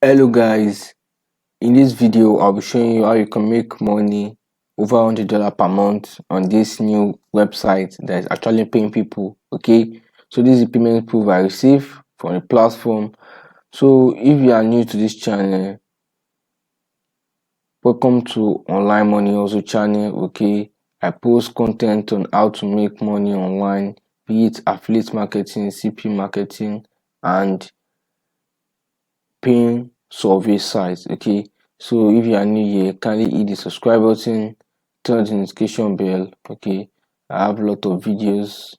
Hello guys, in this video I'll be showing you how you can make money over $100 per month on this new website that is actually paying people. Okay, so this is the payment proof I received from the platform. So if you are new to this channel, welcome to Online Money Hustle channel. Okay, I post content on how to make money online, be it affiliate marketing, CP marketing, and paying survey sites. Okay, so if you are new here, kindly hit the subscribe button, turn the notification bell. Okay, I have a lot of videos.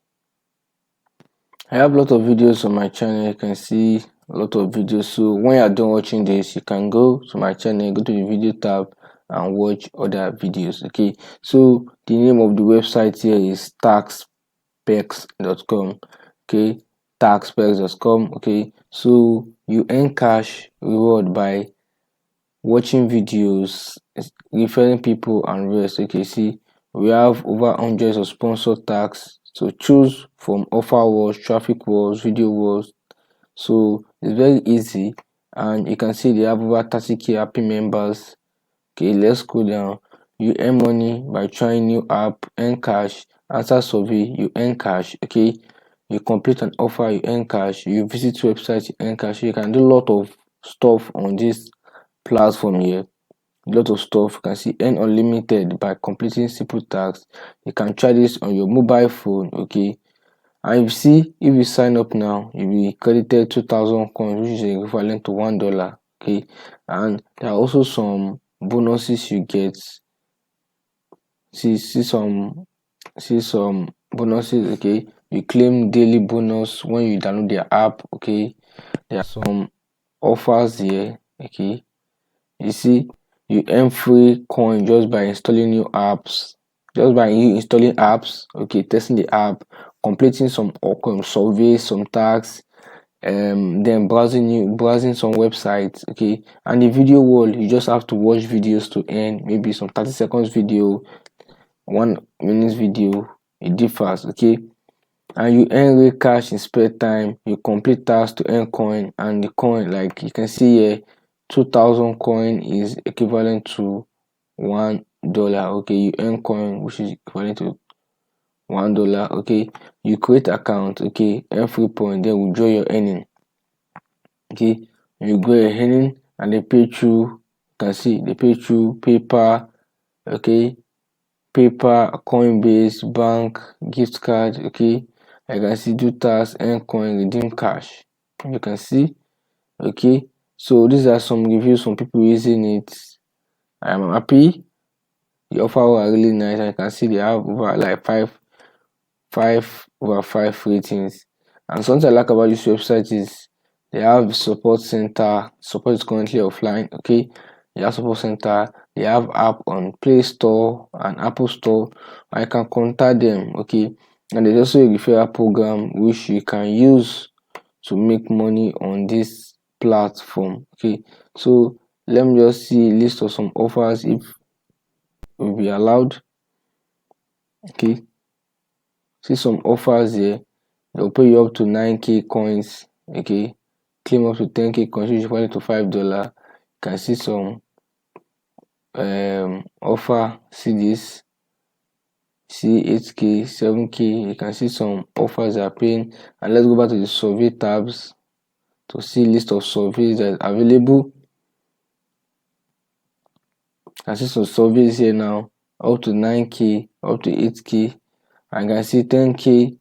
On my channel. You can see a lot of videos. So when you are done watching this, you can go to my channel, go to the video tab and watch other videos. Okay, so the name of the website here is taxpex.com. Okay, taxpex.com. Okay, so you earn cash reward by watching videos, referring people and rest. Okay, see, we have over hundreds of sponsored tags to choose from: offer wars, traffic wars, video wars. So it's very easy, and you can see they have over 30k happy members. Okay, let's go down. You earn money by trying new app, earn cash, answer survey, you earn cash. Okay, you complete an offer, you earn cash, you visit website, you earn cash. You can do a lot of stuff on this platform here. A lot of stuff. You can see earn unlimited by completing simple tasks. You can try this on your mobile phone. Okay, and you see, if you sign up now, you'll be credited 2,000 coins, which is equivalent to $1. Okay, and there are also some bonuses you get. See some bonuses. Okay, you claim daily bonus when you download the app. Okay, there are some offers here. Okay, you see, you earn free coin just by installing new apps, just by you installing apps. Okay, testing the app, completing some surveys, some tasks, then browsing some websites. Okay, and the video wall, you just have to watch videos to earn, maybe some 30 seconds video, 1 minute video. It differs. Okay, and you earn real cash in spare time. You complete tasks to earn coin, and the coin, like you can see here, 2,000 coin is equivalent to $1. Okay, you earn coin which is equivalent to $1. Okay, you create account. Okay, earn free point, then withdraw your earning. Okay, you go earning and they pay through, you can see they pay through PayPal. Okay, PayPal, Coinbase, bank, gift card. Okay, I can see do tasks, earn coin, redeem cash. You can see. Okay, so these are some reviews from people using it. I am happy. The offer are really nice. I can see they have over like five over five ratings. And something I like about this website is they have support center. Support is currently offline. Okay, they have support center. They have app on Play Store and Apple Store. I can contact them. Okay, and there's also a referral program which you can use to make money on this platform. Okay, so let me just see a list of some offers if will be allowed. Okay, see some offers here. They'll pay you up to 9k coins. Okay, claim up to 10k coins, which is equal to $5. You can see some offer. See this, see 8k, 7k. You can see some offers are paying. And let's go back to the survey tabs to see list of surveys that are available. You can see some surveys here now, up to 9k, up to 8k. I can see 10k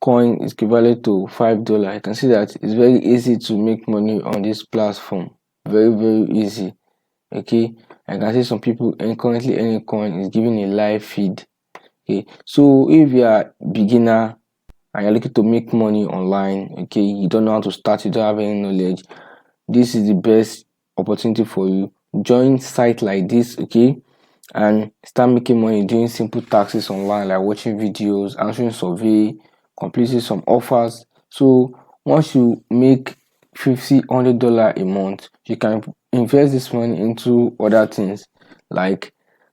coin is equivalent to $5. I can see that it's very easy to make money on this platform. Very easy. Okay, I can see some people currently earning coin is giving a live feed. Okay, so if you are beginner and you're looking to make money online, okay, you don't know how to start, you don't have any knowledge, this is the best opportunity for you. Join site like this. Okay, and start making money doing simple tasks online, like watching videos, answering survey, completing some offers. So once you make $50-$100 a month, you can invest this money into other things like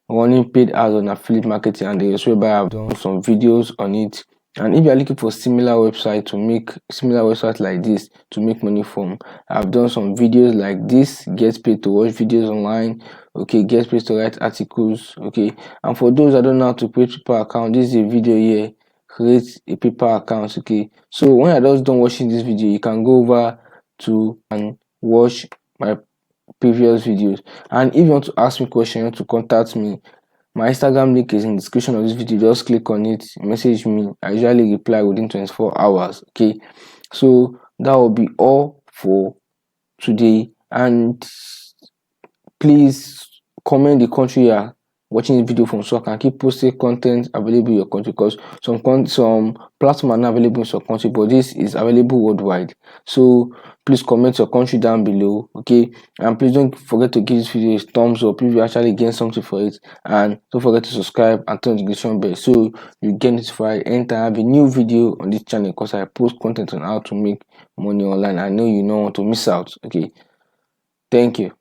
running paid ads on affiliate marketing, and there's whereby I've done some videos on it. And if you are looking for similar website like this to make money from, I've done some videos like this: get paid to watch videos online, okay, get paid to write articles, okay. And for those that don't know how to create PayPal account, this is a video here: create a PayPal account, okay. So when you're just done watching this video, you can go over to and watch my previous videos. And if you want to ask me question, you want to contact me, my Instagram link is in the description of this video. Just click on it, message me. I usually reply within 24 hours, okay. So that will be all for today. And please comment the country you are watching the video from, so I can keep posting content available in your country, because some platforms are not available in some country, but this is available worldwide. So please comment your country down below, okay. And please don't forget to give this video a thumbs up if you actually gain something for it, and don't forget to subscribe and turn the notification bell so you get notified anytime I have a new video on this channel, because I post content on how to make money online. I know you don't want to miss out, okay. Thank you.